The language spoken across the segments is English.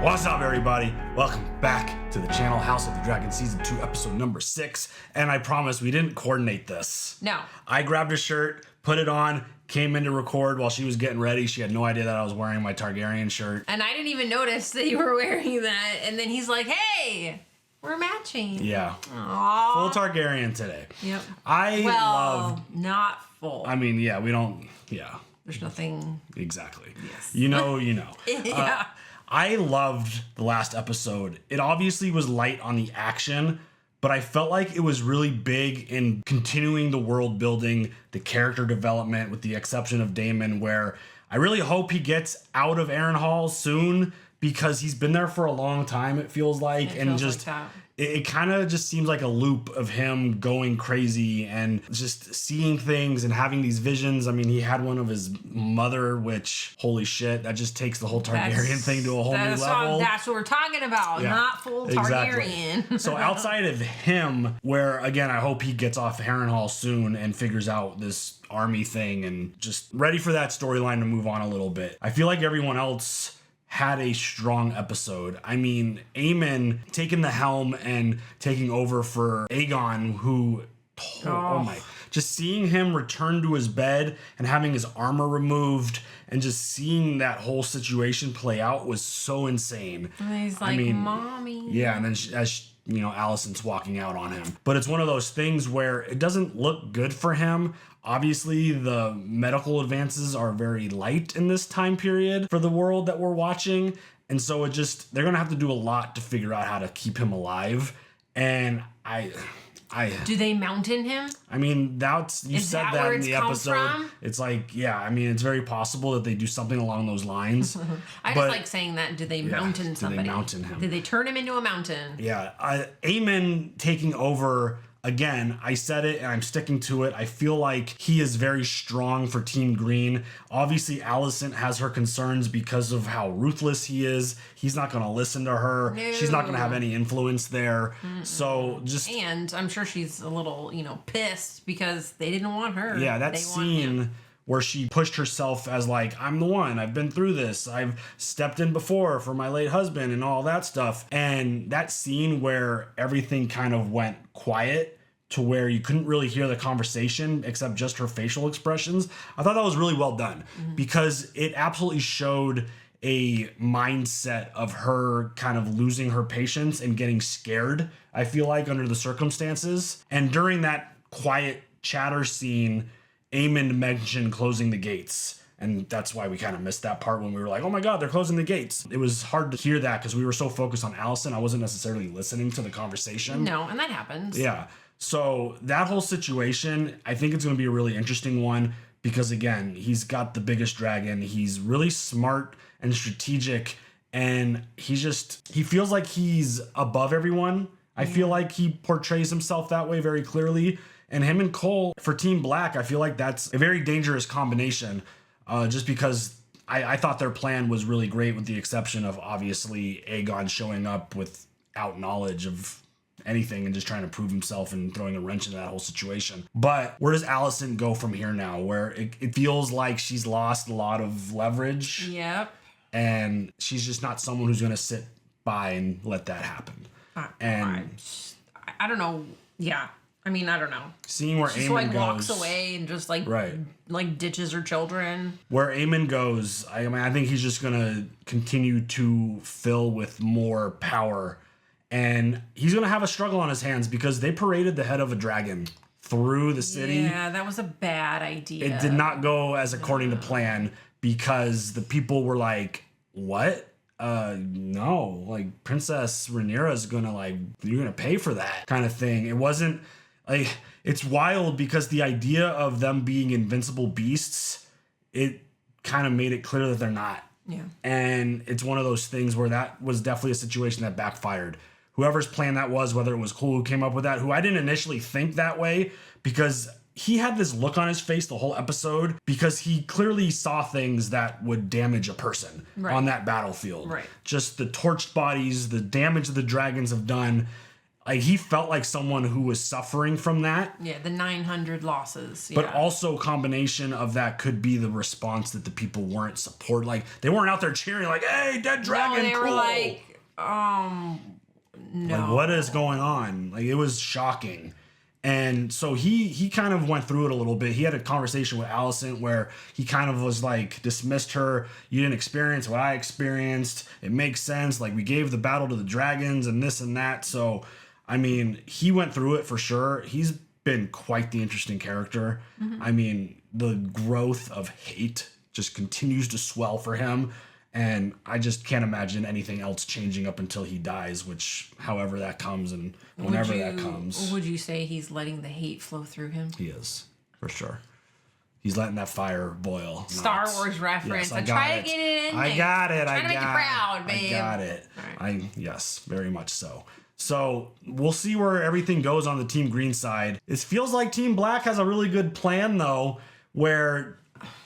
What's up, everybody? Welcome back to the channel, House of the Dragon Season 2, Episode number 6. And I promise we didn't coordinate this. No. I grabbed a shirt, put it on, came in to record while she was getting ready. She had no idea that I was wearing my Targaryen shirt. And I didn't even notice that you were wearing that. And then he's like, hey, we're matching. Yeah. Aww. Full Targaryen today. Yep. Love... not full. I mean, yeah, we don't... Yeah. There's nothing... Exactly. Yes. You know, you know. Yeah. I loved the last episode. It obviously was light on the action, but I felt like it was really big in continuing the world building, the character development, with the exception of Daemon, where I really hope he gets out of Harrenhal soon, because he's been there for a long time, it feels like. It kind of just seems like a loop of him going crazy and just seeing things and having these visions. I mean, he had one of his mother, which, holy shit, that just takes the whole Targaryen thing to a whole new level. That's what we're talking about, not full Targaryen. Exactly. So outside of him, where, again, I hope he gets off Harrenhal soon and figures out this army thing and just ready for that storyline to move on a little bit. I feel like everyone else had a strong episode. I mean, Aemond taking the helm and taking over for Aegon, who, oh my, just seeing him return to his bed and having his armor removed and just seeing that whole situation play out was so insane. And he's like, Mommy. Yeah, and then you know, Alicent's walking out on him. But it's one of those things where it doesn't look good for him. Obviously, the medical advances are very light in this time period for the world that we're watching. And so they're going to have to do a lot to figure out how to keep him alive. And do they mountain him? I mean, you said that in the episode. From? It's like, yeah, I mean, it's very possible that they do something along those lines. I just like saying that. Do they mountain somebody? Do they mountain him? Did they turn him into a mountain? Yeah. Aemond taking over. Again, I said it and I'm sticking to it. I feel like he is very strong for Team Green. Obviously, Alicent has her concerns because of how ruthless he is. He's not going to listen to her. No. She's not going to have any influence there. So And I'm sure she's a little, pissed because they didn't want her. Yeah, that scene where she pushed herself as like, I'm the one, I've been through this, I've stepped in before for my late husband and all that stuff. And that scene where everything kind of went quiet to where you couldn't really hear the conversation except just her facial expressions, I thought that was really well done because it absolutely showed a mindset of her kind of losing her patience and getting scared, I feel like, under the circumstances. And during that quiet chatter scene, Aemond mentioned closing the gates. And that's why we kind of missed that part when we were like, oh my God, they're closing the gates. It was hard to hear that because we were so focused on Alicent. I wasn't necessarily listening to the conversation. No, and that happens. Yeah. So that whole situation, I think it's going to be a really interesting one because, again, he's got the biggest dragon. He's really smart and strategic. And he feels like he's above everyone. I feel like he portrays himself that way very clearly. And him and Cole for Team Black, I feel like that's a very dangerous combination just because I thought their plan was really great with the exception of obviously Aegon showing up without knowledge of anything and just trying to prove himself and throwing a wrench into that whole situation. But where does Alicent go from here now where it feels like she's lost a lot of leverage? Yep. And she's just not someone who's going to sit by and let that happen. I don't know. Yeah. I mean, I don't know. Seeing where Aemond goes, walks away and just like ditches her children. Where Aemond goes, I think he's just gonna continue to fill with more power, and he's gonna have a struggle on his hands because they paraded the head of a dragon through the city. Yeah, that was a bad idea. It did not go as according to plan because the people were like, "What? No, like Princess Rhaenyra is gonna you're gonna pay for that kind of thing." It wasn't. It's wild because the idea of them being invincible beasts, it kind of made it clear that they're not. Yeah. And it's one of those things where that was definitely a situation that backfired. Whoever's plan that was, whether it was Cole who came up with that, who I didn't initially think that way because he had this look on his face the whole episode because he clearly saw things that would damage a person on that battlefield. Right. Just the torched bodies, the damage the dragons have done. Like, he felt like someone who was suffering from that. Yeah, the 900 losses. But yeah. also, combination of that could be the response that the people weren't support. Like, they weren't out there cheering like, "Hey, dead dragon, no, they cool." were like, no. Like, what is going on? Like, it was shocking. And so he kind of went through it a little bit. He had a conversation with Alicent where he kind of was like, dismissed her. You didn't experience what I experienced. It makes sense. Like, we gave the battle to the dragons and this and that. So, I mean, he went through it for sure. He's been quite the interesting character. I mean, the growth of hate just continues to swell for him. And I just can't imagine anything else changing up until he dies, which, however that comes and whenever that comes. Would you say he's letting the hate flow through him? He is, for sure. He's letting that fire boil. Star Wars reference. Yes, I try to get it in. I got it. Trying to make you proud, babe. I got it. Right. Yes, very much so. So we'll see where everything goes on the Team Green side. It feels like Team Black has a really good plan, though, where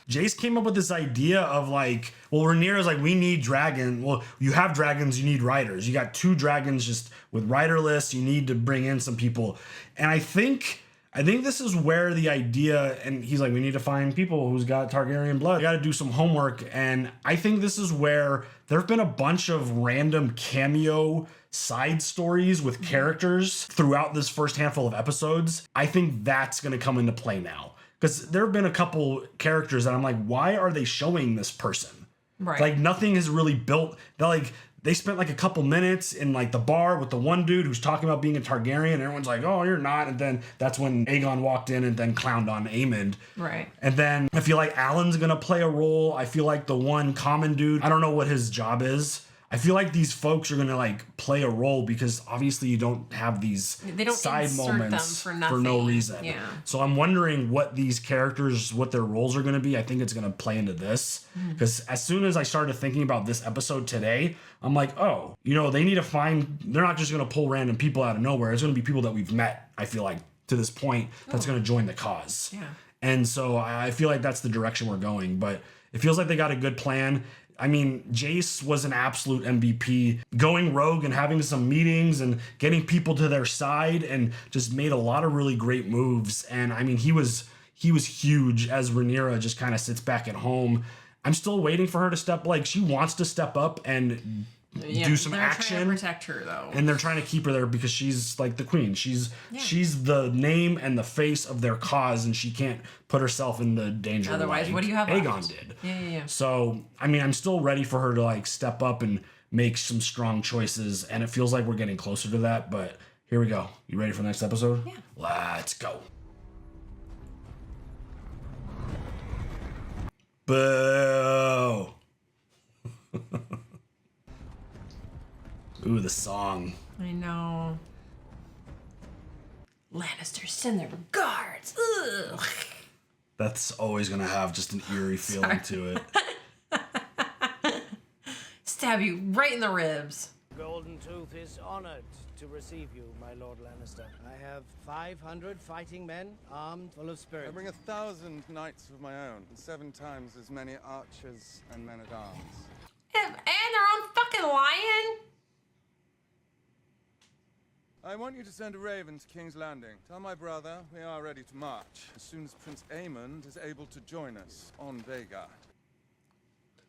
Jace came up with this idea of like, well, Rhaenyra's like, we need dragon. Well, you have dragons, you need riders. You got 2 dragons just with rider lists. You need to bring in some people. And I think this is where the idea, and he's like, we need to find people who's got Targaryen blood. We got to do some homework. And I think this is where there have been a bunch of random cameo side stories with characters throughout this first handful of episodes. I think that's going to come into play now. Because there have been a couple characters that I'm like, why are they showing this person? Right. Like, nothing is really built. They spent like a couple minutes in like the bar with the one dude who's talking about being a Targaryen, and everyone's like, oh, you're not. And then that's when Aegon walked in and then clowned on Aemond. Right. And then I feel like Alan's going to play a role. I feel like the one common dude, I don't know what his job is. I feel like these folks are going to like play a role because obviously you don't have these side moments for no reason. Yeah. So I'm wondering what these characters, what their roles are going to be. I think it's going to play into this because as soon as I started thinking about this episode today, I'm like, oh, they need to find, they're not just going to pull random people out of nowhere. It's going to be people that we've met, I feel like, to this point that's going to join the cause. Yeah. And so I feel like that's the direction we're going, but it feels like they got a good plan. I mean, Jace was an absolute MVP, going rogue and having some meetings and getting people to their side and just made a lot of really great moves. And I mean, he was huge as Rhaenyra just kind of sits back at home. I'm still waiting for her to she wants to step up and do some action. They're trying to protect her, though. And they're trying to keep her there because she's like the queen. She's the name and the face of their cause, and she can't put herself in the danger. Otherwise, like what do you have Aegon left? did. Yeah. So, I mean, I'm still ready for her to like step up and make some strong choices, and it feels like we're getting closer to that, but here we go. You ready for the next episode? Yeah. Let's go. Boo! Ooh, the song. I know. Lannisters send their regards. Ugh. That's always going to have just an eerie feeling to it. Stab you right in the ribs. Golden Tooth is honored to receive you, my Lord Lannister. I have 500 fighting men, armed, full of spirit. I bring 1,000 knights of my own, and 7 times as many archers and men-at-arms. And their own fucking lion? I want you to send a raven to King's Landing. Tell my brother we are ready to march as soon as Prince Aemond is able to join us on Vhagar.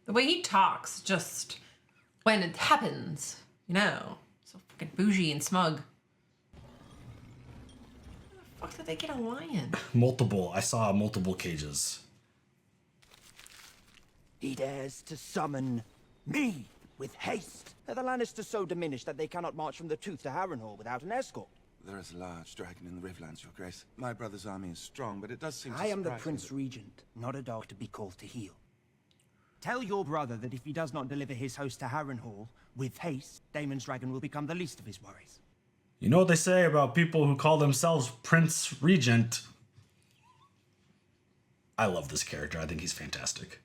The way he talks, just when it happens, so fucking bougie and smug. Where the fuck did they get a lion? Multiple. I saw multiple cages. He dares to summon me with haste. Are the Lannisters so diminished that they cannot march from the Tooth to Harrenhal without an escort? There is a large dragon in the Riverlands, Your Grace. My brother's army is strong, but it does seem to I am the surprise me Prince that- Regent, not a dog to be called to heel. Tell your brother that if he does not deliver his host to Harrenhal with haste, Daemon's dragon will become the least of his worries. You know what they say about people who call themselves Prince Regent? I love this character. I think he's fantastic.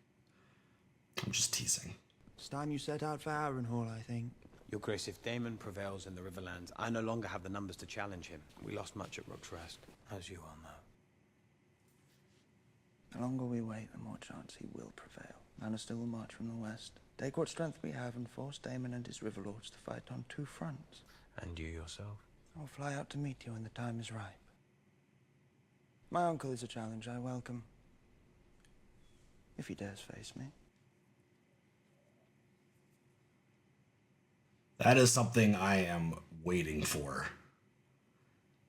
I'm just teasing. It's time you set out for Harrenhal, I think. Your Grace, if Daemon prevails in the Riverlands, I no longer have the numbers to challenge him. We lost much at Rook's Rest, as you all know. The longer we wait, the more chance he will prevail. Lannister will march from the west. Take what strength we have and force Daemon and his Riverlords to fight on 2 fronts. And you yourself? I'll fly out to meet you when the time is ripe. My uncle is a challenge I welcome. If he dares face me. That is something I am waiting for.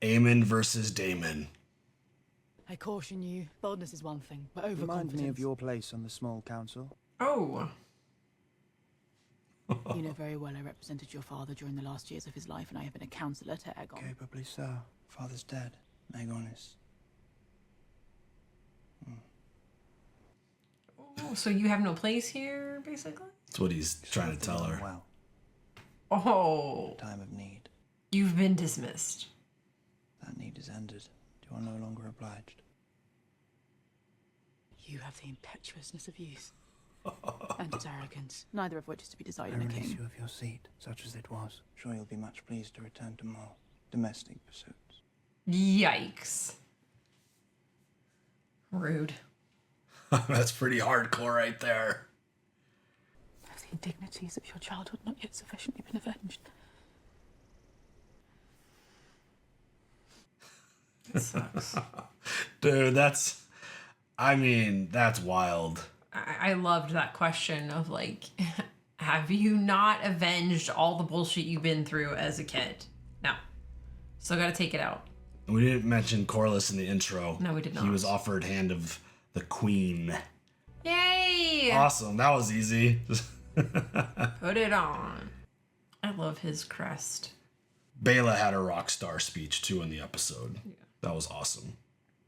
Aemond versus Daemon. I caution you, boldness is one thing, but Remind overconfidence... me of your place on the small council. Oh. You know very well I represented your father during the last years of his life, and I have been a counsellor to Aegon. Capably so. Father's dead. Aegon is... Oh, so you have no place here, basically? That's what he's trying to tell her. Well, Oh. time of need. You've been dismissed. That need is ended. You are no longer obliged. You have the impetuousness of youth. And its arrogance, neither of which is to be desired I in a release king. you of your seat, such as it was. Sure you'll be much pleased to return to more domestic pursuits. Yikes. Rude. That's pretty hardcore right there. Have the indignities of your childhood not yet sufficiently been avenged? It sucks. Dude, that's wild. I loved that question of like, have you not avenged all the bullshit you've been through as a kid? No. Still gotta take it out. We didn't mention Corlys in the intro. No, we did not. He was offered hand of the queen. Yay! Awesome. That was easy. Put it on. I love his crest. Bela had a rock star speech too in the episode. Yeah. That was awesome.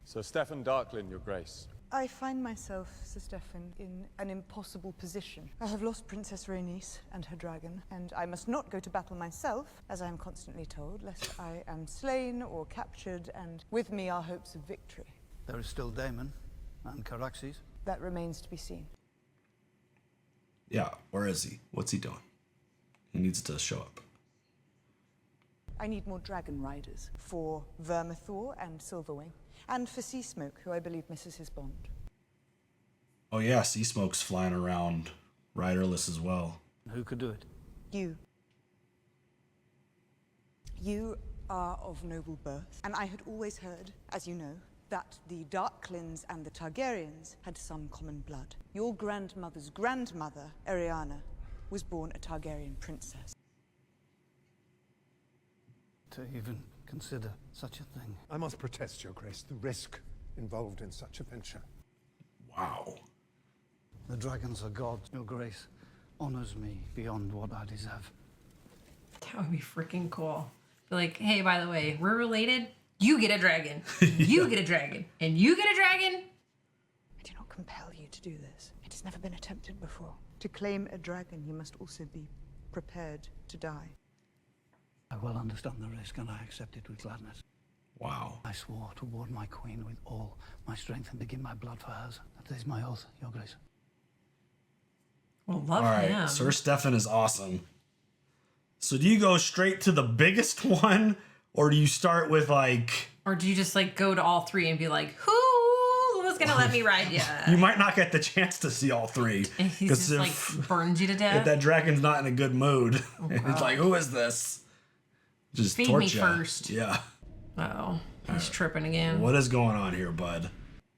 Sir Stefan Darklin, your grace. I find myself, Sir Stefan, in an impossible position. I have lost Princess Rhaenys and her dragon, and I must not go to battle myself, as I am constantly told, lest I am slain or captured, and with me are hopes of victory. There is still Daemon and Caraxes. That remains to be seen. Yeah, where is he? What's he doing? He needs to show up. I need more dragon riders for Vermithor and Silverwing, and for Seasmoke, who I believe misses his bond. Oh yeah, Sea Smoke's flying around riderless as well. Who could do it? You. You are of noble birth, and I had always heard, as you know, that the Darklins and the Targaryens had some common blood. Your grandmother's grandmother, Rhaenyra, was born a Targaryen princess. To even consider such a thing. I must protest, Your Grace, the risk involved in such a venture. Wow. The dragons are gods. Your Grace honors me beyond what I deserve. That would be freaking cool. Be like, hey, by the way, we're related. You get a dragon. You get a dragon. And you get a dragon. I do not compel you to do this. It has never been attempted before. To claim a dragon, you must also be prepared to die. I well understand the risk, and I accept it with gladness. Wow. I swore to ward my queen with all my strength and to give my blood for hers. That is my oath, Your Grace. Well, love All right, him. Sir Stefan is awesome. So do you go straight to the biggest one, or do you start with like... Or do you just like go to all three and be like, who was gonna let me ride ya? You might not get the chance to see all three. And he's just like burns you to If death. that dragon's not in a good mood, Oh, it's God. like, who is this? Just Feed torch me ya. first. Yeah. Uh-oh. He's tripping again. What is going on here, bud?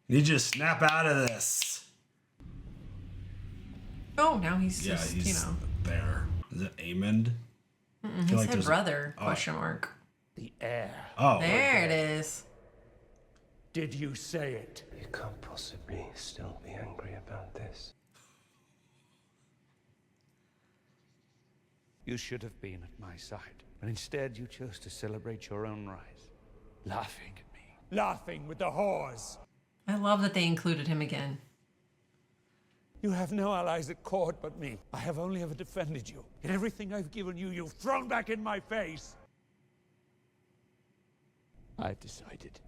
You need to just snap out of this. Oh, now he's Yeah, just, he's you know. there. Is it Aemond? Mm-mm, he said brother, question mark. The heir. Oh. There it is. Did you say it? You can't possibly still be angry about this. You should have been at my side, but instead you chose to celebrate your own rise, laughing at me. Laughing with the whores. I love that they included him again. You have no allies at court but me. I have only ever defended you. In everything I've given you, you've thrown back in my face. I've decided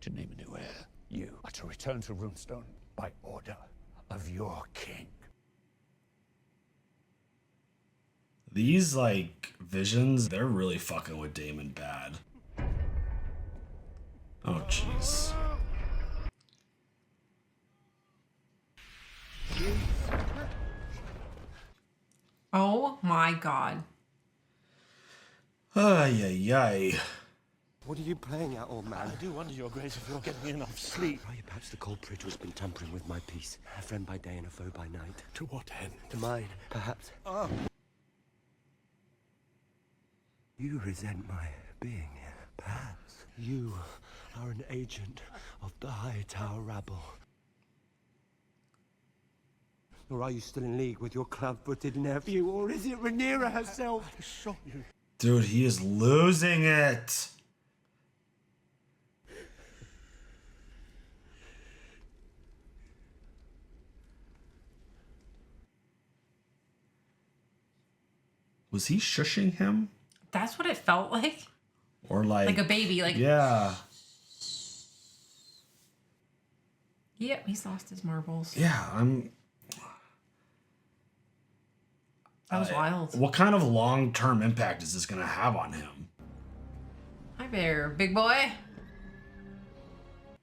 to name a new heir. You are to return to Runestone by order of your king. These, like, visions, they're really fucking with Daemon bad. Oh, jeez. Oh my God. Ay, ay, ay. What are you playing at, old man? I do wonder, Your Grace, if you're getting enough sleep. Perhaps the cold Pridge's been tampering with my peace. A friend by day and a foe by night. To what end? To mine, perhaps. Oh. You resent my being here. Perhaps you are an agent of the High Tower rabble. Or are you still in league with your club-footed nephew, or is it Rhaenyra herself? I assure you. Dude, he is losing it. Was he shushing him? That's what it felt like. Or like a baby, like yeah. Yep, he's lost his marbles. Yeah, That was wild. What kind of long-term impact is this gonna have on him? Hi there, big boy.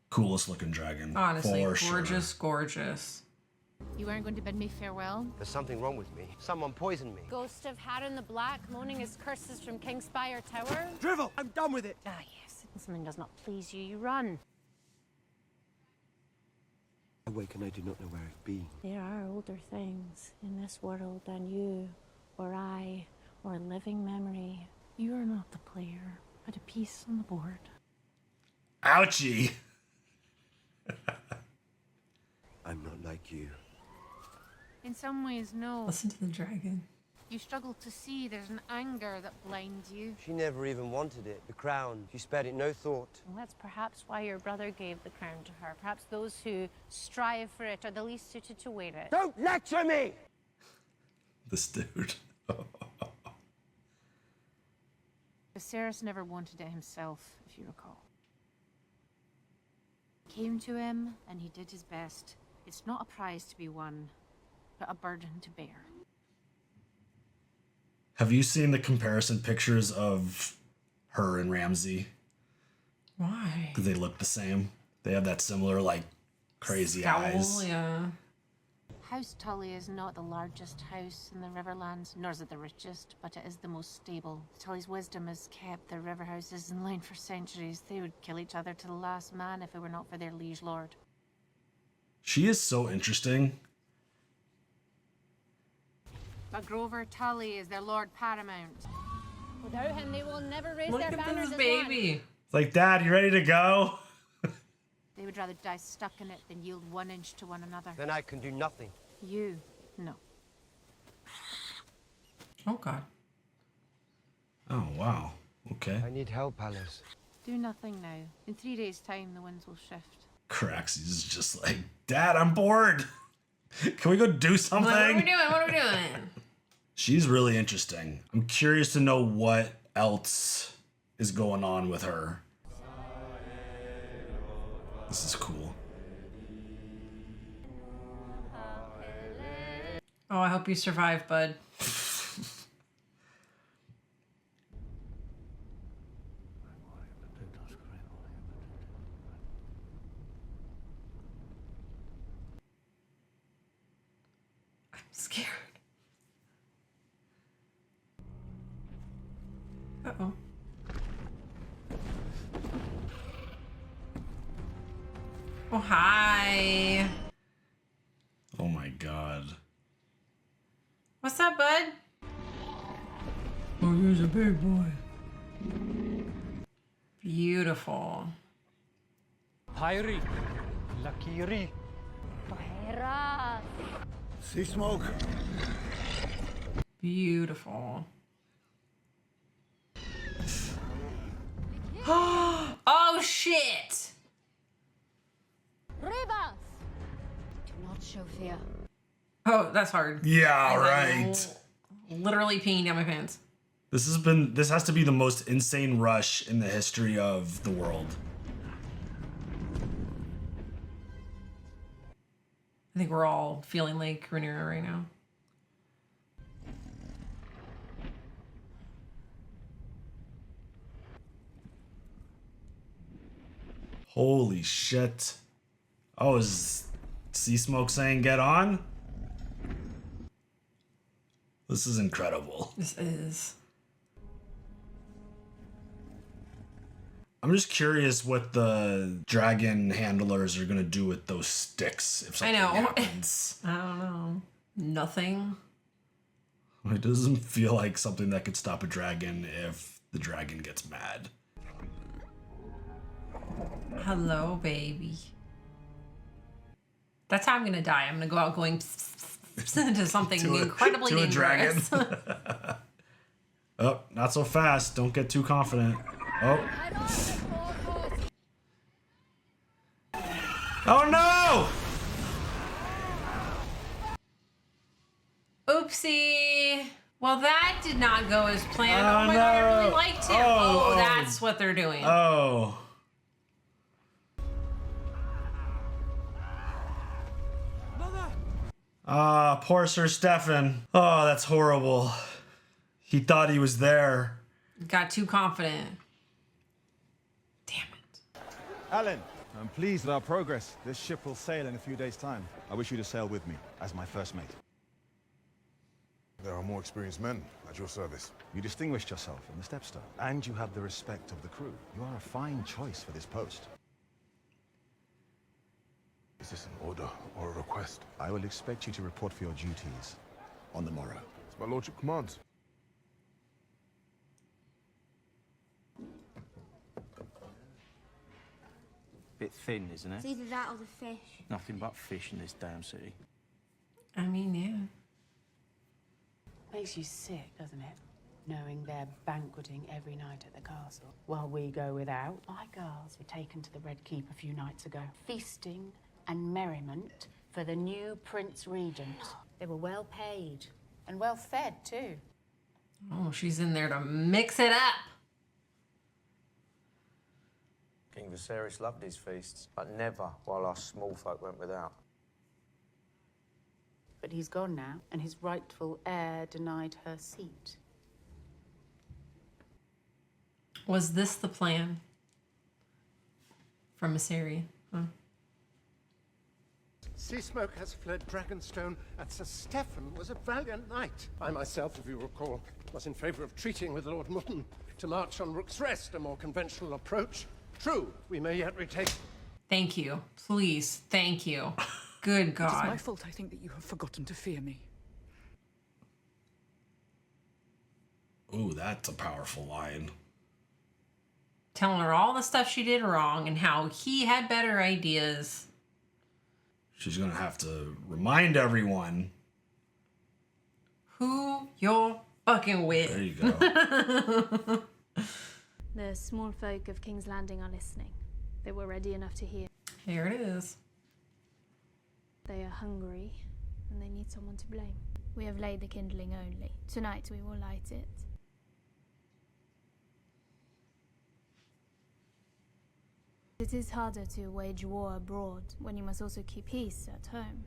Coolest looking dragon. Honestly, for gorgeous, sure. gorgeous. You aren't going to bid me farewell? There's something wrong with me. Someone poisoned me. Ghost of Harren the Black, moaning his curses from Kingspire Tower? Drivel! I'm done with it! Ah, yes. When something does not please you, you run. I wake and I do not know where I've been. There are older things in this world than you, or I, or a living memory. You are not the player, but a piece on the board. Ouchie. I'm not like you. In some ways, no. Listen to the dragon. You struggle to see there's an anger that blinds you. She never even wanted it. The crown. She spared it no thought. Well, that's perhaps why your brother gave the crown to her. Perhaps those who strive for it are the least suited to wear it. Don't lecture me! This dude. Viserys never wanted it himself, if you recall. Came to him, and he did his best. It's not a prize to be won, but a burden to bear. Have you seen the comparison pictures of her and Ramsay? Why? Because they look the same. They have that similar, like, crazy eyes. Yeah. House Tully is not the largest house in the Riverlands, nor is it the richest, but it is the most stable. Tully's wisdom has kept their river houses in line for centuries. They would kill each other to the last man if it were not for their liege lord. She is so interesting. But Grover Tully is their lord paramount. Without him, they will never raise Look their at banners this as baby. one. It's like, Dad, you ready to go? They would rather die stuck in it than yield 1 inch to one another. Then I can do nothing. You, no. Oh, God. Oh, wow. Okay. I need help, Alice. Do nothing now. In 3 days' time, the winds will shift. Craxy's is just like, Dad, I'm bored. Can we go do something? What are we doing? What are we doing? She's really interesting. I'm curious to know what else is going on with her. This is cool. Oh, I hope you survive, bud. I'm scared. Uh-oh. Oh, hi. Oh my God. What's up, bud? Oh, he's a big boy. Beautiful. Pyri. Lakiri. See smoke. Beautiful. Oh, shit! Rebas! Do not show fear. Oh, that's hard. Yeah, I'm right. Literally peeing down my pants. This has to be the most insane rush in the history of the world. I think we're all feeling like Rhaenyra right now. Holy shit. Oh, is Sea Smoke saying get on? This is incredible. This is. I'm just curious what the dragon handlers are gonna do with those sticks if something happens. I don't know. Nothing. It doesn't feel like something that could stop a dragon if the dragon gets mad. Hello, baby. That's how I'm gonna die. I'm gonna go out going into something incredibly dangerous. Oh, not so fast. Don't get too confident. Oh. Oh no! Oopsie. Well, that did not go as planned. Oh my god, I really liked him. Oh, that's what they're doing. Oh. Ah, poor Sir Stefan. Oh, that's horrible. He thought he was there. Got too confident. Alan, I'm pleased with our progress. This ship will sail in a few days' time. I wish you to sail with me as my first mate. There are more experienced men at your service. You distinguished yourself in the Stepstone, and you have the respect of the crew. You are a fine choice for this post. Is this an order or a request? I will expect you to report for your duties on the morrow. As my lordship commands. Bit thin, isn't It's it? either that or the fish. Nothing but fish in this damn city. I mean, yeah. Makes you sick, doesn't it? Knowing they're banqueting every night at the castle, while we go without. My girls were taken to the Red Keep a few nights ago. Feasting and merriment for the new Prince Regent. They were well paid and well fed, too. Oh, she's in there to mix it up. King Viserys loved his feasts, but never while our small folk went without. But he's gone now, and his rightful heir denied her seat. Was this the plan from Mysaria? Huh? Sea Smoke has fled Dragonstone, and Sir Stefan was a valiant knight. I myself, if you recall, was in favor of treating with Lord Mutton to march on Rook's Rest, a more conventional approach. True, we may yet retake... Thank you. Please, thank you. Good God. It is my fault, I think, that you have forgotten to fear me. Ooh, that's a powerful line. Telling her all the stuff she did wrong and how he had better ideas. She's gonna have to remind everyone who you're fucking with. There you go. The small folk of King's Landing are listening. They were ready enough to hear. Here it is. They are hungry, and they need someone to blame. We have laid the kindling only. Tonight we will light it. It is harder to wage war abroad when you must also keep peace at home.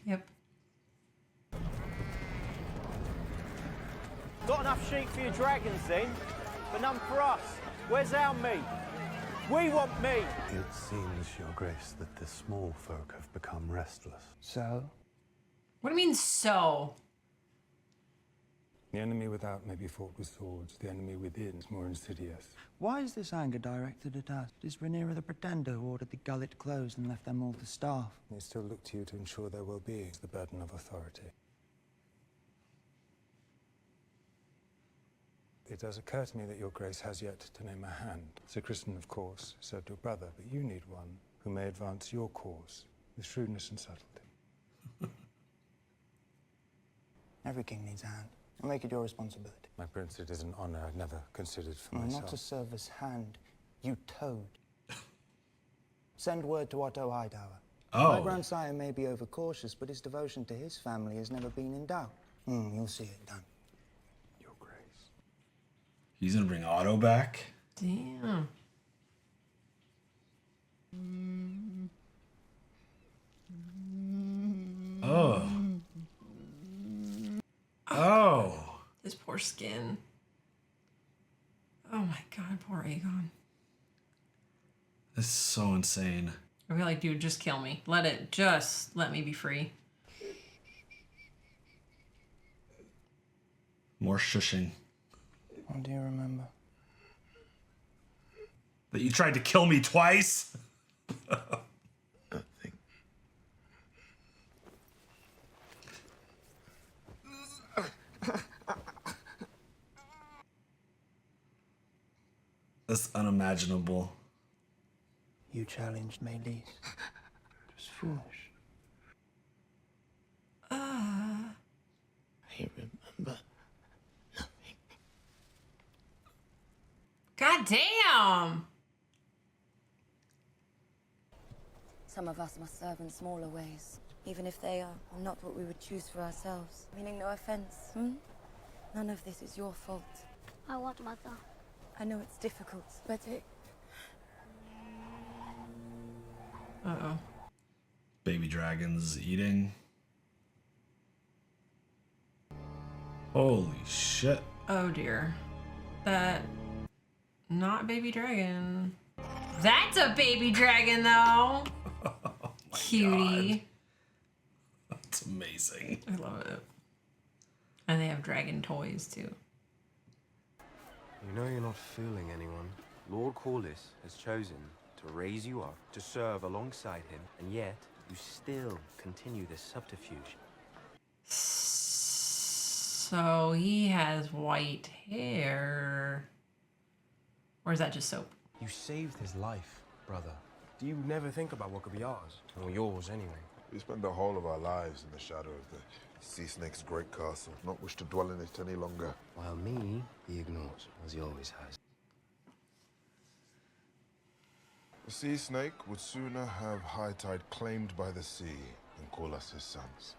Yep. Got enough sheep for your dragons then, but none for us. Where's our meat? We want meat! It seems, Your Grace, that the small folk have become restless. So? What do you mean, so? The enemy without may be fought with swords. The enemy within is more insidious. Why is this anger directed at us? Is Rhaenyra the Pretender who ordered the gullet closed and left them all to starve? They still look to you to ensure their well-being. It's the burden of authority. It does occur to me that Your Grace has yet to name a hand. Sir Crispin, of course, served your brother, but you need one who may advance your cause with shrewdness and subtlety. Every king needs a hand. And make it your responsibility. My prince, it is an honor I've never considered for No, myself. not to serve as hand, you toad. Send word to Otto Hightower. Oh. My grandsire may be overcautious, but his devotion to his family has never been in doubt. You'll see it done. Your Grace. He's gonna bring Otto back. Damn. Oh. Oh. His poor skin. Oh my God, poor Aegon. This is so insane. I feel like, dude, just kill me. Just let me be free. More shushing. What do you remember? That you tried to kill me twice? That's unimaginable. You challenged Meleese. It was foolish. I remember. God damn! Some of us must serve in smaller ways, even if they are not what we would choose for ourselves. Meaning no offense, None of this is your fault. I want Mother. I know it's difficult, but it... Uh-oh. Baby dragons eating. Holy shit. Oh dear. That... Not baby dragon. That's a baby dragon, though. Cutie. That's amazing. I love it. And they have dragon toys, too. You know you're not fooling anyone. Lord Corlys has chosen to raise you up, to serve alongside him, and yet you still continue this subterfuge. So he has white hair. Or is that just soap? You saved his life, brother. Do you never think about what could be ours? Or yours, anyway? We spent the whole of our lives in the shadow of the Sea Snake's great castle, not wish to dwell in it any longer. While me, he ignores, as he always has. The Sea Snake would sooner have High Tide claimed by the sea than call us his sons.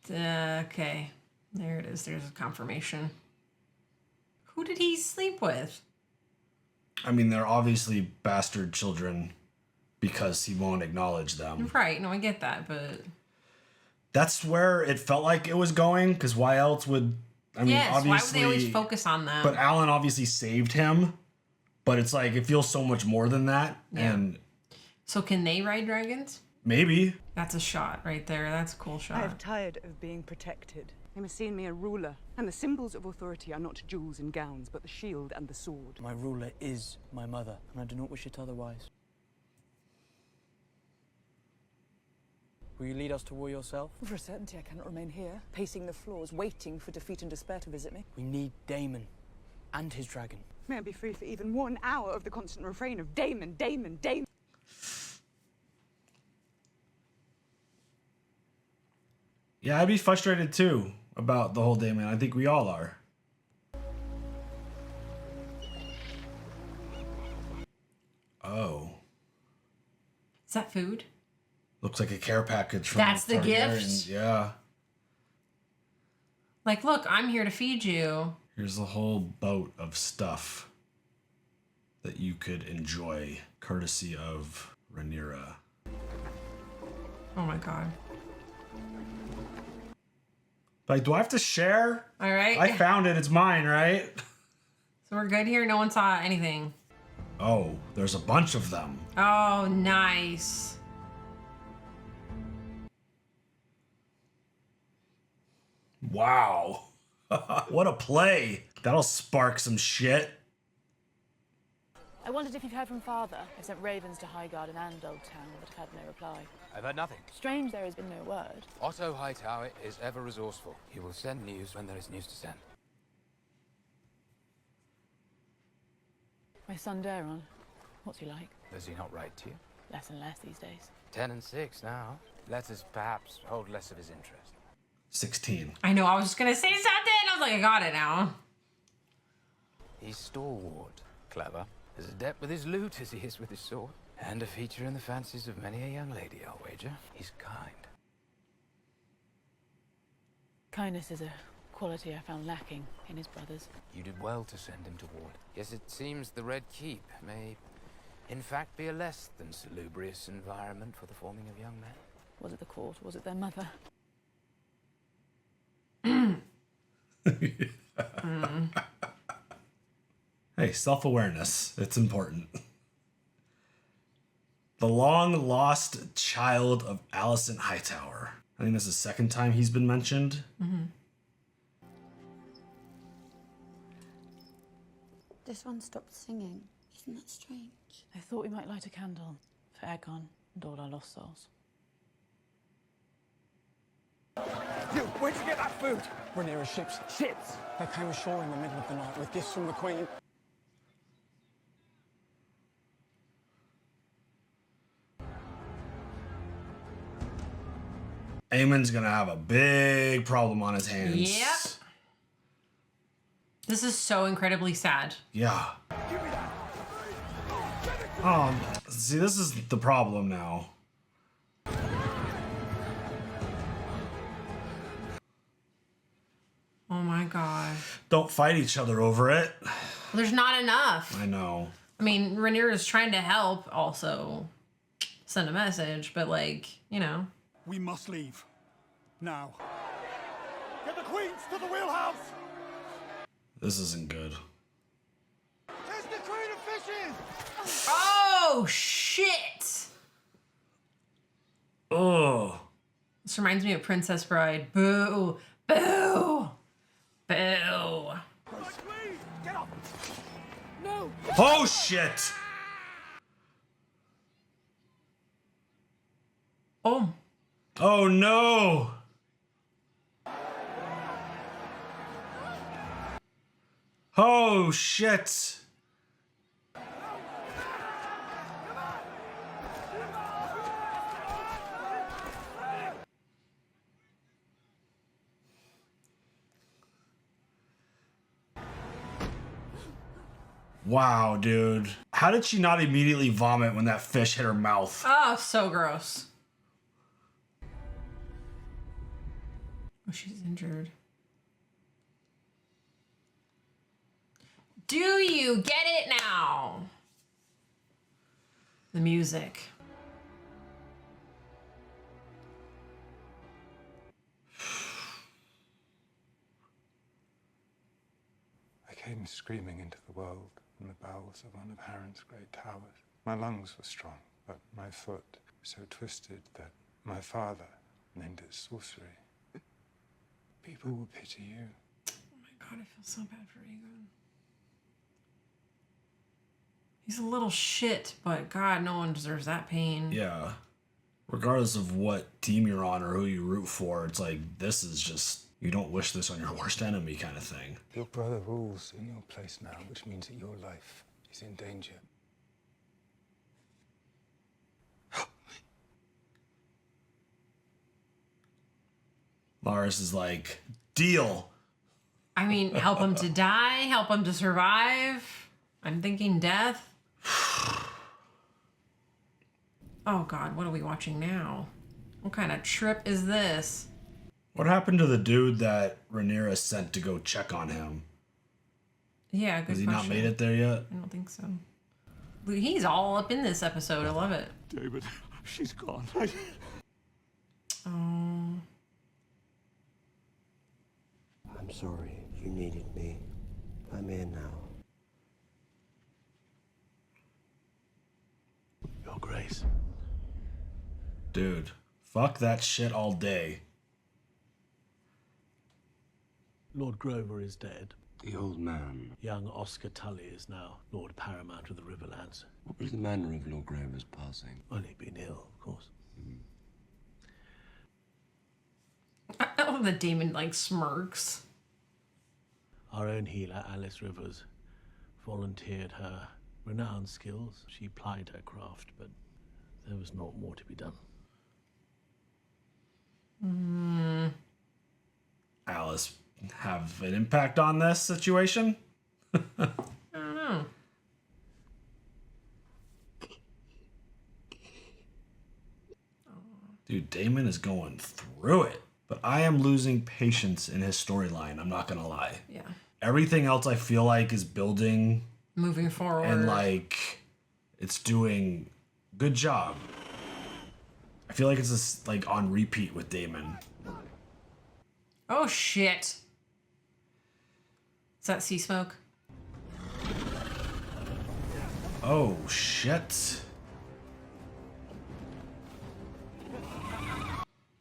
Okay. There it is. There's a confirmation. Who did he sleep with? I mean, they're obviously bastard children because he won't acknowledge them. Right. No, I get that, but... That's where it felt like it was going, because why else would... I mean, yes, obviously... why would they always focus on them? But Alan obviously saved him, but it's like, it feels so much more than that, Yeah. and... So can they ride dragons? Maybe. That's a shot right there. That's a cool shot. I am tired of being protected. They must see in me a ruler, and the symbols of authority are not jewels and gowns, but the shield and the sword. My ruler is my mother, and I do not wish it otherwise. Will you lead us to war yourself? For a certainty, I cannot remain here, pacing the floors, waiting for defeat and despair to visit me. We need Daemon and his dragon. May I be free for even 1 hour of the constant refrain of Daemon, Daemon, Daemon. Yeah, I'd be frustrated too about the whole Daemon. I think we all are. Oh. Is that food? Looks like a care package from That's the Targaryens. gift? Yeah. Like, look, I'm here to feed you. Here's a whole boat of stuff that you could enjoy, courtesy of Rhaenyra. Oh my god. Like, do I have to share? All right. I found it. It's mine, right? So we're good here? No one saw anything. Oh, there's a bunch of them. Oh, nice. Wow. What a play. That'll spark some shit. I wondered if you've heard from Father. I sent ravens to Highgarden and Old Town, but have had no reply. I've heard nothing. Strange there has been no word. Otto Hightower is ever resourceful. He will send news when there is news to send. My son Daron, what's he like? Does he not write to you? Less and less these days. 10 and 6 now. Letters perhaps hold less of his interest. 16. I know, I was just gonna say something. I was like, I got it now. He's stalwart, clever, as adept with his lute as he is with his sword, and a feature in the fancies of many a young lady, I'll wager. He's kind. Kindness is a quality I found lacking in his brothers. You did well to send him to ward. Yes, it seems the Red Keep may, in fact, be a less than salubrious environment for the forming of young men. Was it the court? Was it their mother? Hey, self-awareness. It's important. The long-lost child of Alicent Hightower. I think this is the second time he's been mentioned. Mm-hmm. This one stopped singing. He's Isn't that strange? I thought we might light a candle for Aegon and all our lost souls. You, where'd you get that food? Rhaenyra's ships. Ships? They came ashore in the middle of the night with gifts from the Queen. Aemond's gonna have a big problem on his hands. Yep. This is so incredibly sad. Yeah. See, this is the problem now. Oh my god. Don't fight each other over it. There's not enough. I know. I mean, Rhaenyra is trying to help also send a message, but like, you know. We must leave. Now. Get the queens to the wheelhouse! This isn't good. There's the Queen of Fishes! Oh, shit! Oh. This reminds me of Princess Bride. Boo! Boo! Boo! Get up! No! Oh, shit! Oh. Oh, no! Oh, shit! Wow, dude. How did she not immediately vomit when that fish hit her mouth? Oh, so gross. Oh, she's injured. Do you get it now? The music. I came screaming into the world from the bowels of one of Harren's great towers. My lungs were strong, but my foot so twisted that my father named it sorcery. People will pity you. Oh my god, I feel so bad for Aegon. He's a little shit, but god, no one deserves that pain. Yeah. Regardless of what team you're on or who you root for, it's like, this is just, you don't wish this on your worst enemy kind of thing. Your brother rules in your place now, which means that your life is in danger. Varys is like, deal. I mean, help him to die, help him to survive. I'm thinking death. Oh god, what are we watching now? What kind of trip is this? What happened to the dude that Rhaenyra sent to go check on him? Yeah, good Has he question. not made it there yet? I don't think so. Look, he's all up in this episode. I love it. David, she's gone. Oh. I'm sorry. You needed me. I'm here now. Your Grace. Dude, fuck that shit all day. Lord Grover is dead. The old man. Young Oscar Tully is now Lord Paramount of the Riverlands. What was the manner of Lord Grover's passing? Well, he'd been ill, of course. I love that Damon like smirks. Our own healer, Alice Rivers, volunteered her renowned skills. She plied her craft, but there was not more to be done. Alice have an impact on this situation? I don't know. Dude, Damon is going through it. But I am losing patience in his storyline, I'm not gonna lie. Yeah. Everything else I feel like is building Moving forward. and like it's doing good job. I feel like it's just like on repeat with Damon. Oh shit. Is that sea smoke? Oh shit.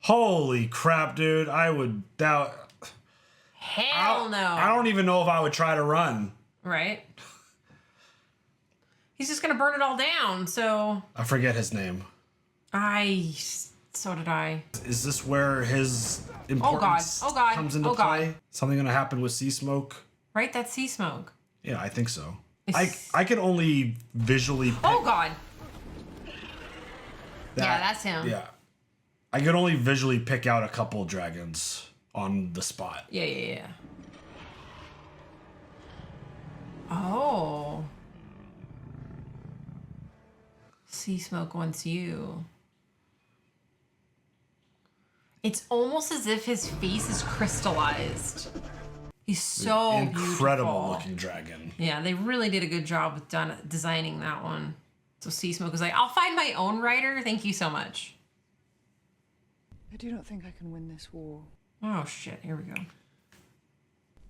Holy crap, dude. I would doubt. Hell no. I don't even know if I would try to run. Right? He's just gonna burn it all down. So I forget his name. So did I. Is this where his importance Oh God. comes into play? Something gonna happen with sea smoke? Right, that's sea smoke. Yeah, I think so. I could only visually. Oh God. Yeah, that's him. Yeah, I could only visually pick out a couple dragons on the spot. Yeah. Oh. Sea smoke wants you. It's almost as if his face is crystallized. He's so incredible beautiful. looking dragon. Yeah, they really did a good job with designing that one. So Sea Smoke was like, I'll find my own writer. Thank you so much. I do not think I can win this war. Oh shit, here we go.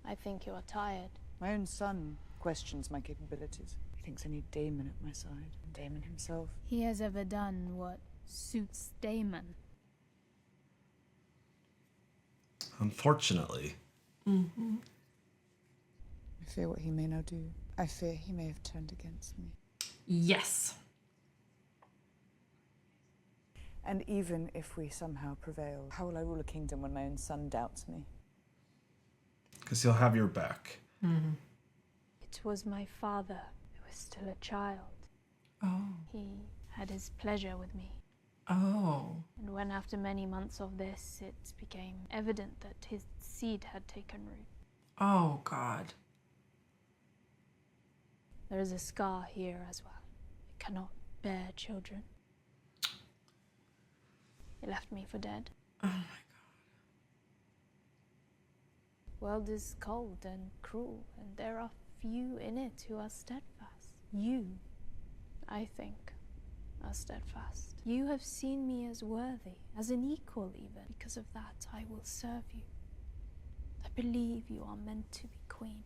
I think you are tired. My own son questions my capabilities. He thinks I need Daemon at my side. And Daemon himself. He has ever done what suits Daemon. Unfortunately. Mm-hmm. I fear what he may now do. I fear he may have turned against me. Yes. And even if we somehow prevail, how will I rule a kingdom when my own son doubts me? Because he'll have your back. Mm-hmm. It was my father who was still a child. Oh. He had his pleasure with me. Oh. And when after many months of this, it became evident that his seed had taken root. Oh, God. There is a scar here as well. It cannot bear children. He left me for dead. Oh, my God. World is cold and cruel, and there are few in it who are steadfast. You, I think, are steadfast. You have seen me as worthy, as an equal even. Because of that, I will serve you. I believe you are meant to be queen.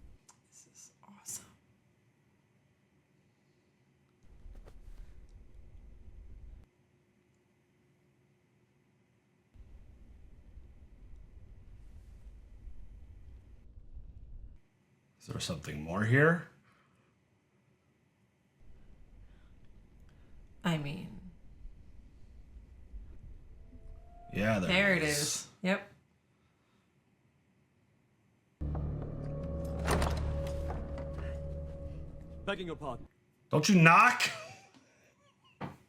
This is awesome. Is there something more here? I mean. Yeah, there it is. Yep. Begging your pardon. Don't you knock?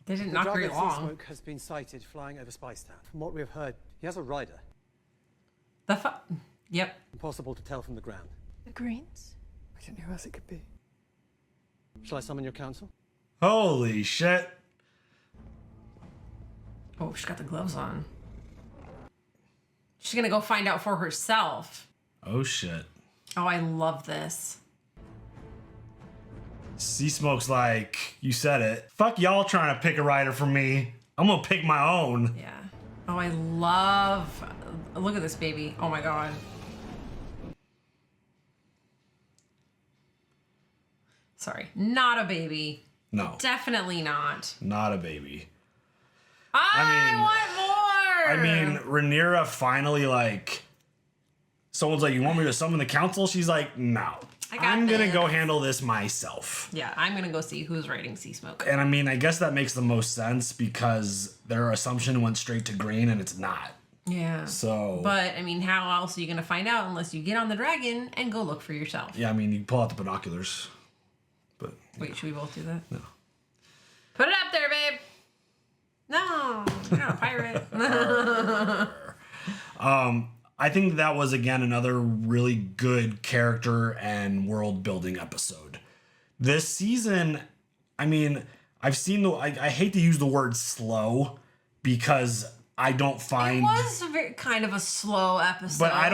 They didn't knock very long. Smoke has been sighted flying over Spicetown. From what we have heard, he has a rider. Yep. Impossible to tell from the ground. The Greens? I don't know who else it could be. Shall I summon your council? Holy shit. Oh, she's got the gloves on. She's gonna go find out for herself. Oh shit. Oh, I love this. Sea Smoke's like, you said it. Fuck y'all trying to pick a rider for me. I'm gonna pick my own. Yeah. Oh, I love. Look at this baby. Oh my God. Sorry, not a baby. No. Definitely not. Not a baby. I want more. I mean, Rhaenyra finally like. Someone's like, you want me to summon the council? She's like, no. I'm gonna go handle this myself. Yeah, I'm gonna go see who's writing Sea Smoke. And I mean, I guess that makes the most sense because their assumption went straight to green and it's not. Yeah. So. But I mean, how else are you gonna find out unless you get on the dragon and go look for yourself? Yeah, I mean, you pull out the binoculars. But. Wait, should we both do that? No. Put it up there, babe. No, you're not a pirate. I think that was again another really good character and world building episode. This season, I mean, I've seen I hate to use the word slow because I don't find it was kind of a slow episode. But I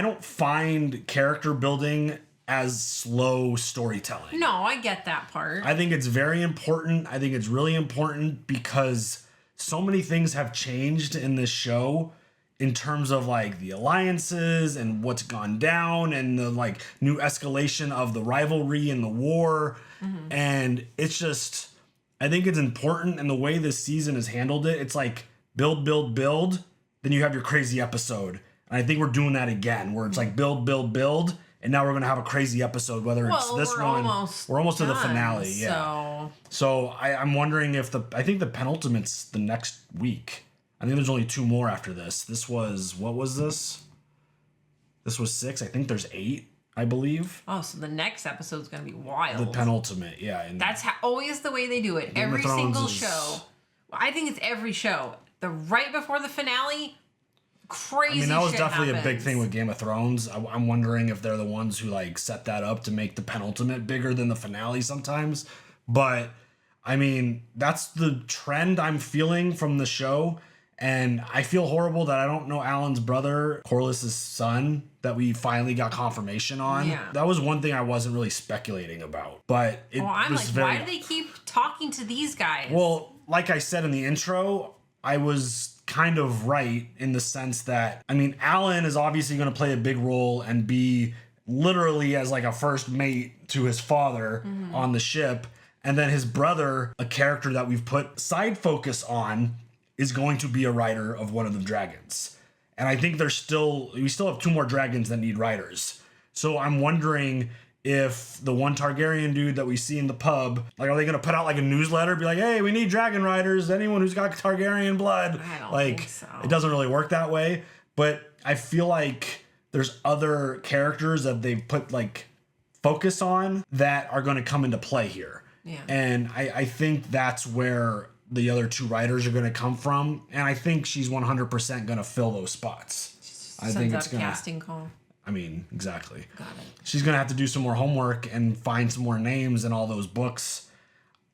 don't find character building as slow storytelling. No, I get that part. I think it's very important. I think it's really important because so many things have changed in this show in terms of like the alliances and what's gone down and the like new escalation of the rivalry and the war. Mm-hmm. And it's just, I think it's important. And the way this season has handled it, it's like build, build, build. Then you have your crazy episode. And I think we're doing that again where it's like build, build, build. and now we're gonna have a crazy episode. Whether it's this one, we're almost to the finale. Yeah. So I'm wondering if I think the penultimate's the next week. I think there's only 2 more after this. This was what was this? This was 6. I think there's 8. I believe. Oh, so the next episode's gonna be wild. The penultimate, yeah. And that's always the way they do it. Every single show. I think it's every show. The right before the finale, crazy. I mean, that was shit definitely happens. a big thing with Game of Thrones. I'm wondering if they're the ones who like set that up to make the penultimate bigger than the finale sometimes. But I mean, that's the trend I'm feeling from the show. And I feel horrible that I don't know Alan's brother, Corlys's son, that we finally got confirmation on. Yeah. That was one thing I wasn't really speculating about. But it I'm was like, why do they keep talking to these guys? Well, like I said in the intro, I was kind of right in the sense that, I mean, Alan is obviously going to play a big role and be literally as like a first mate to his father on the ship. And then his brother, a character that we've put side focus on, is going to be a rider of one of the dragons. And I think we still have 2 more dragons that need riders. So I'm wondering if the one Targaryen dude that we see in the pub, like, are they going to put out like a newsletter, be like, hey, we need dragon riders, anyone who's got Targaryen blood? I don't like, think so. It doesn't really work that way. But I feel like there's other characters that they've put like focus on that are going to come into play here. Yeah. And I think that's where the other 2 writers are going to come from, and I think she's 100% going to fill those spots. I think it's going to casting call. I mean, exactly. Got it. She's going to have to do some more homework and find some more names in all those books.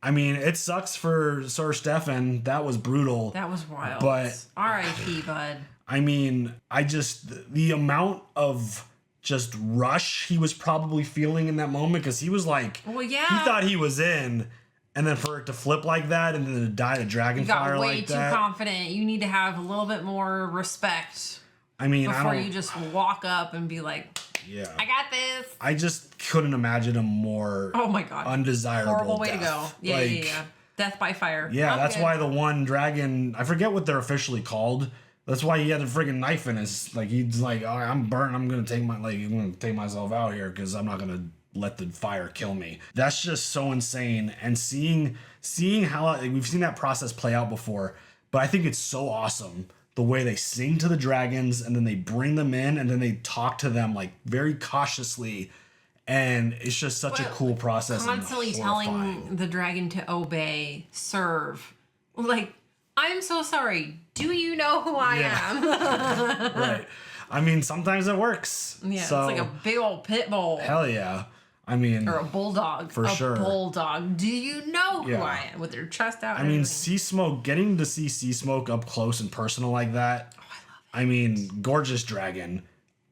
I mean, it sucks for Sir Stefan. That was brutal. That was wild. But R.I.P. bud. I mean, the amount of just rush he was probably feeling in that moment, because he was like, well, yeah, he thought he was in. And then for it to flip like that and then to die to dragon fire like that. You got way too confident. You need to have a little bit more respect. I mean, before you just walk up and be like, yeah, I got this. I just couldn't imagine a more undesirable horrible way death. to go. Yeah, like, yeah. Death by fire. Yeah, Not that's good. why the one dragon, I forget what they're officially called. That's why he had the friggin' knife in his, like, he's like, oh, I'm burnt. I'm going to take myself out here because I'm not going to let the fire kill me. That's just so insane. And seeing how, like, we've seen that process play out before, but I think it's so awesome the way they sing to the dragons and then they bring them in and then they talk to them like very cautiously, and it's just such a cool process. Constantly telling the dragon to obey, serve. Like, I'm so sorry. Do you know who I am? Right. I mean, sometimes it works. Yeah, so, it's like a big old pit bull. Hell yeah. I mean, or a bulldog. For sure. A bulldog. Do you know who Yeah. I am? With their chest out. I mean, Sea Smoke, getting to see Sea Smoke up close and personal like that. Oh, I love it. I mean, gorgeous dragon.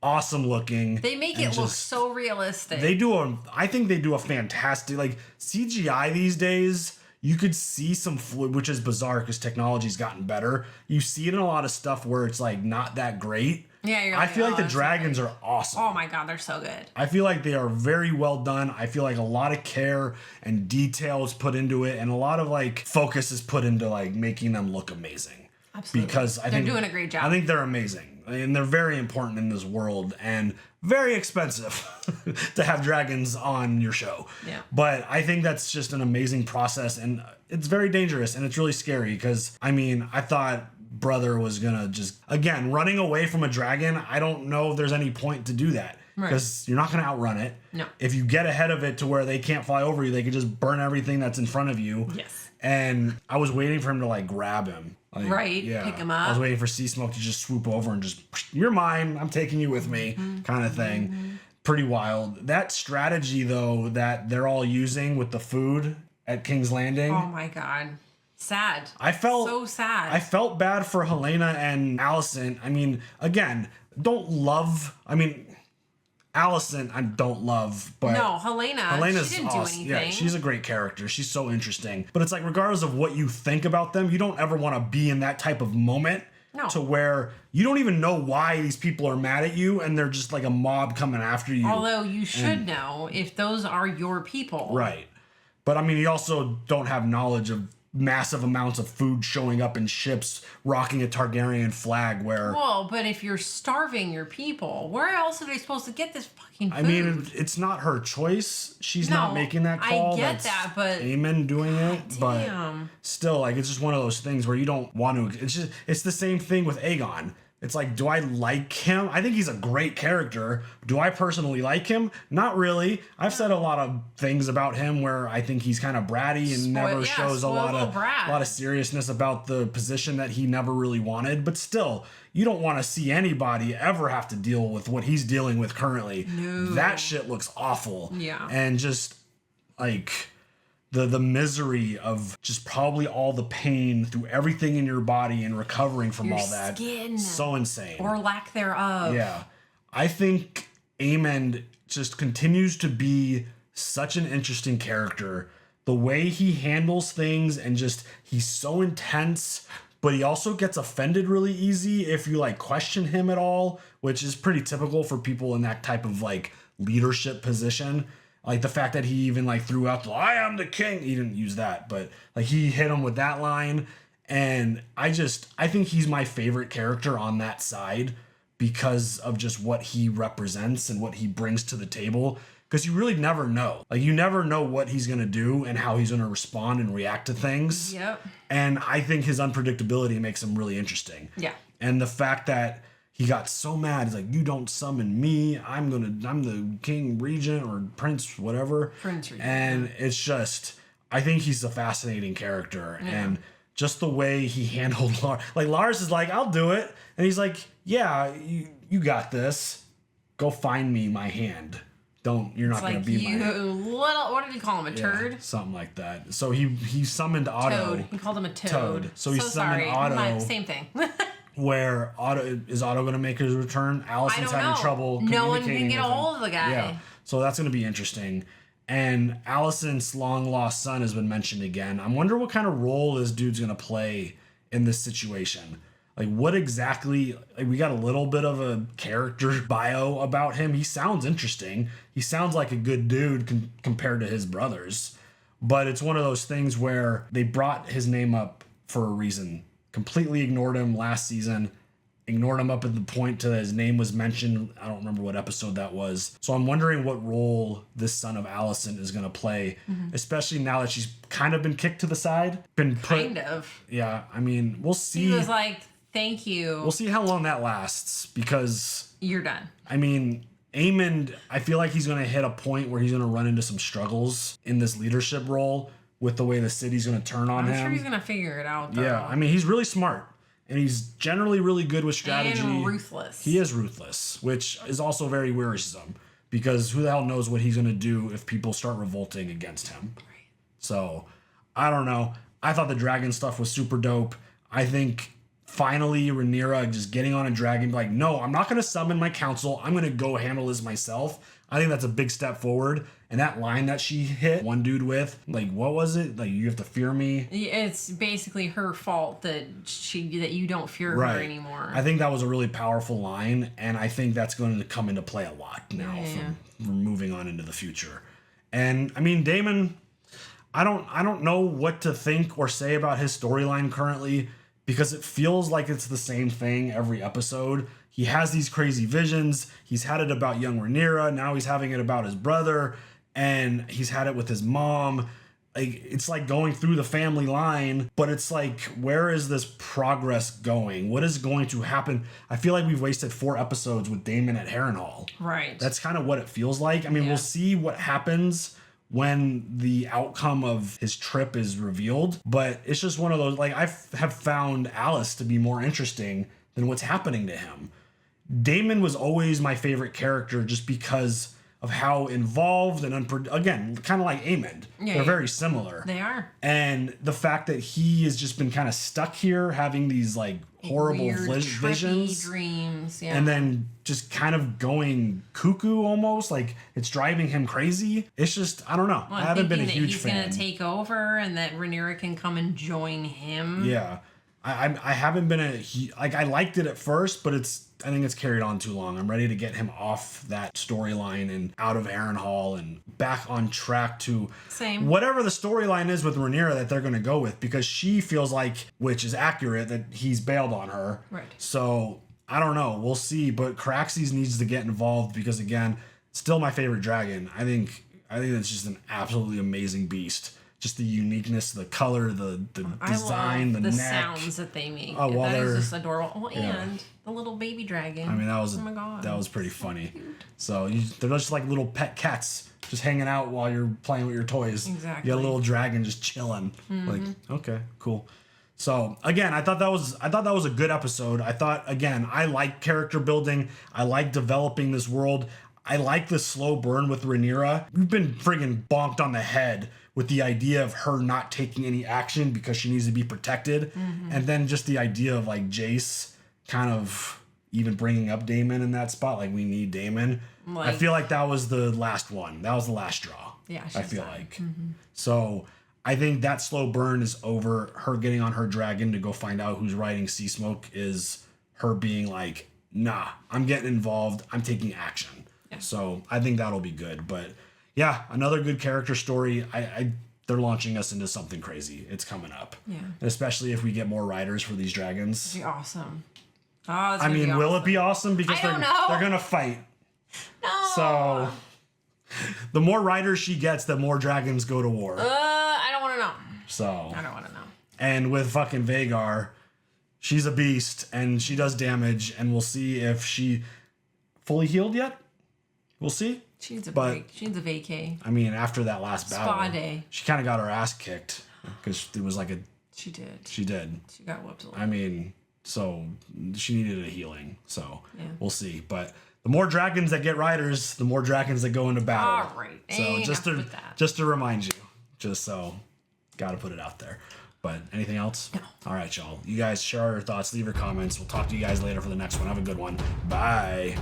Awesome looking. They make it look so realistic. I think they do a fantastic, like, CGI these days. You could see some fluid, which is bizarre because technology's gotten better. You see it in a lot of stuff where it's like not that great. Yeah, I feel like the dragons are awesome. Oh my god, they're so good. I feel like they are very well done. I feel like a lot of care and detail is put into it, and a lot of like focus is put into like making them look amazing. Absolutely. Because they're doing a great job. I think they're amazing, and they're very important in this world, and very expensive to have dragons on your show. Yeah. But I think that's just an amazing process, and it's very dangerous, and it's really scary because I mean, I thought brother was gonna just, again, running away from a dragon, I don't know if there's any point to do that because you're not gonna outrun it. No. If you get ahead of it to where they can't fly over you, they can just burn everything that's in front of you. Yes. And I was waiting for him to like grab him. Like, pick him up. I was waiting for Sea Smoke to just swoop over and just, you're mine, I'm taking you with me, kind of thing. Pretty wild. That strategy though that they're all using with the food at King's Landing. Oh my god. Sad. I felt so sad. I felt bad for Helena and Allison. I mean, again, Allison I don't love, but no, Helena's she didn't awesome. do anything. Yeah, she's a great character. She's so interesting. But it's like, regardless of what you think about them, you don't ever want to be in that type of moment. No. To where you don't even know why these people are mad at you and they're just like a mob coming after you. Although you should know if those are your people. Right. But I mean, you also don't have knowledge of massive amounts of food showing up in ships rocking a Targaryen flag where Well, but if you're starving your people, where else are they supposed to get this fucking food? I mean, it's not her choice. She's not making that I call. get That's that, but Aemond doing it. But damn. still, like, it's just one of those things where you don't want to. It's the same thing with Aegon. It's like, do I like him? I think he's a great character. Do I personally like him? Not really. I've said a lot of things about him where I think he's kind of bratty and never shows a lot of seriousness about the position that he never really wanted. But still, you don't want to see anybody ever have to deal with what he's dealing with currently. No. That shit looks awful. Yeah. And just like the misery of just probably all the pain through everything in your body and recovering from Your all that. skin. So insane. Or lack thereof. Yeah. I think Aemond just continues to be such an interesting character. The way he handles things and just he's so intense, but he also gets offended really easy if you like question him at all, which is pretty typical for people in that type of like leadership position. Like the fact that he even like threw out the "I am the king." He didn't use that, but like he hit him with that line. And I think he's my favorite character on that side because of just what he represents and what he brings to the table. Because you really never know. Like you never know what he's going to do and how he's going to respond and react to things. Yep. And I think his unpredictability makes him really interesting. Yeah. And the fact that he got so mad. He's like, you don't summon me. I'm the king regent or prince, whatever. Prince regent. And it's just, I think he's a fascinating character. Yeah. And just the way he handled Lars. Like Lars is like, I'll do it. And he's like, yeah, you got this. Go find me my hand. You're not going to be my hand. What did he call him? A turd? Yeah, something like that. So he summoned Otto. Toad. He called him a toad. So he summoned sorry. Otto. Same thing. Where is Otto going to make his return? Allison's having trouble communicating. No one can get a hold of the guy. Yeah, so that's going to be interesting. And Allison's long lost son has been mentioned again. I wonder what kind of role this dude's going to play in this situation. Like what exactly? Like we got a little bit of a character bio about him. He sounds interesting. He sounds like a good dude compared to his brothers. But it's one of those things where they brought his name up for a reason. Completely ignored him last season, ignored him up at the point to his name was mentioned. I don't remember what episode that was. So I'm wondering what role this son of Alicent is going to play, especially now that she's kind of been kicked to the side. Kind of. Yeah, I mean, we'll see. He was like, thank you. We'll see how long that lasts because... You're done. I mean, Aemond, I feel like he's going to hit a point where he's going to run into some struggles in this leadership role with the way the city's going to turn on him. I'm sure he's going to figure it out, though. Yeah, I mean, he's really smart. And he's generally really good with strategy. And ruthless. He is ruthless, which is also very wearisome. Because who the hell knows what he's going to do if people start revolting against him. Right. So, I don't know. I thought the dragon stuff was super dope. I think finally Rhaenyra just getting on a dragon, like, no, I'm not going to summon my council. I'm going to go handle this myself. I think that's a big step forward. And that line that she hit one dude with, like, what was it? Like, you have to fear me. It's basically her fault that you don't fear her anymore. I think that was a really powerful line, and I think that's going to come into play a lot now from moving on into the future. And I mean, Daemon, I don't know what to think or say about his storyline currently because it feels like it's the same thing every episode. He has these crazy visions. He's had it about young Rhaenyra. Now he's having it about his brother. And he's had it with his mom. Like it's like going through the family line, but it's like, where is this progress going? What is going to happen? I feel like we've wasted 4 episodes with Daemon at Harrenhal. Right. That's kind of what it feels like. I mean, we'll see what happens when the outcome of his trip is revealed, but it's just one of those, like, I have found Alice to be more interesting than what's happening to him. Daemon was always my favorite character just because of how involved and again, kind of like Aemond. They're very similar. They are. And the fact that he has just been kind of stuck here having these like horrible weird, visions, dreams, and then just kind of going cuckoo almost, like it's driving him crazy. It's just, I don't know. Well, I haven't been a huge he's fan. He's gonna take over, and that Rhaenyra can come and join him. Yeah. I haven't been I liked it at first, but I think it's carried on too long. I'm ready to get him off that storyline and out of Harrenhal and back on track to whatever the storyline is with Rhaenyra that they're going to go with, because she feels like, which is accurate, that he's bailed on her. Right. So I don't know. We'll see. But Caraxes needs to get involved because, again, still my favorite dragon. I think that's just an absolutely amazing beast. Just the uniqueness, the color, the design, the neck. Sounds that they make. Oh, well, that is just adorable. Well, and the little baby dragon. I mean, that was oh my God. that was pretty funny. So they're just like little pet cats, just hanging out while you're playing with your toys. Exactly. You got a little dragon just chilling. Like, okay, cool. So again, I thought that was a good episode. I thought, again, I like character building. I like developing this world. I like the slow burn with Rhaenyra. We've been friggin' bonked on the head with the idea of her not taking any action because she needs to be protected. And then just the idea of like Jace kind of even bringing up Daemon in that spot. Like, we need Daemon. I feel like that was the last one. That was the last straw. Yeah, I feel like. So I think that slow burn is over. Her getting on her dragon to go find out who's riding Sea Smoke is her being like, nah, I'm getting involved. I'm taking action. So I think that'll be good. But yeah, another good character story. They're launching us into something crazy. It's coming up. Yeah. And especially if we get more riders for these dragons. It'd be awesome. Oh, I mean, will it be awesome? Because they're gonna fight. No. So the more riders she gets, the more dragons go to war. I don't want to know. So I don't want to know. And with fucking Vhagar, she's a beast and she does damage, and we'll see if she fully healed yet. We'll see. She needs a break. She needs a vacay. I mean, after that last battle, Spa day. She kind of got her ass kicked because it was like a. She did. She did. She got whooped a little. I mean, so she needed a healing. So yeah. We'll see. But the more dragons that get riders, the more dragons that go into battle. All right. So just to remind you, just so, got to put it out there. But anything else? No. All right, y'all. You guys share your thoughts. Leave your comments. We'll talk to you guys later for the next one. Have a good one. Bye.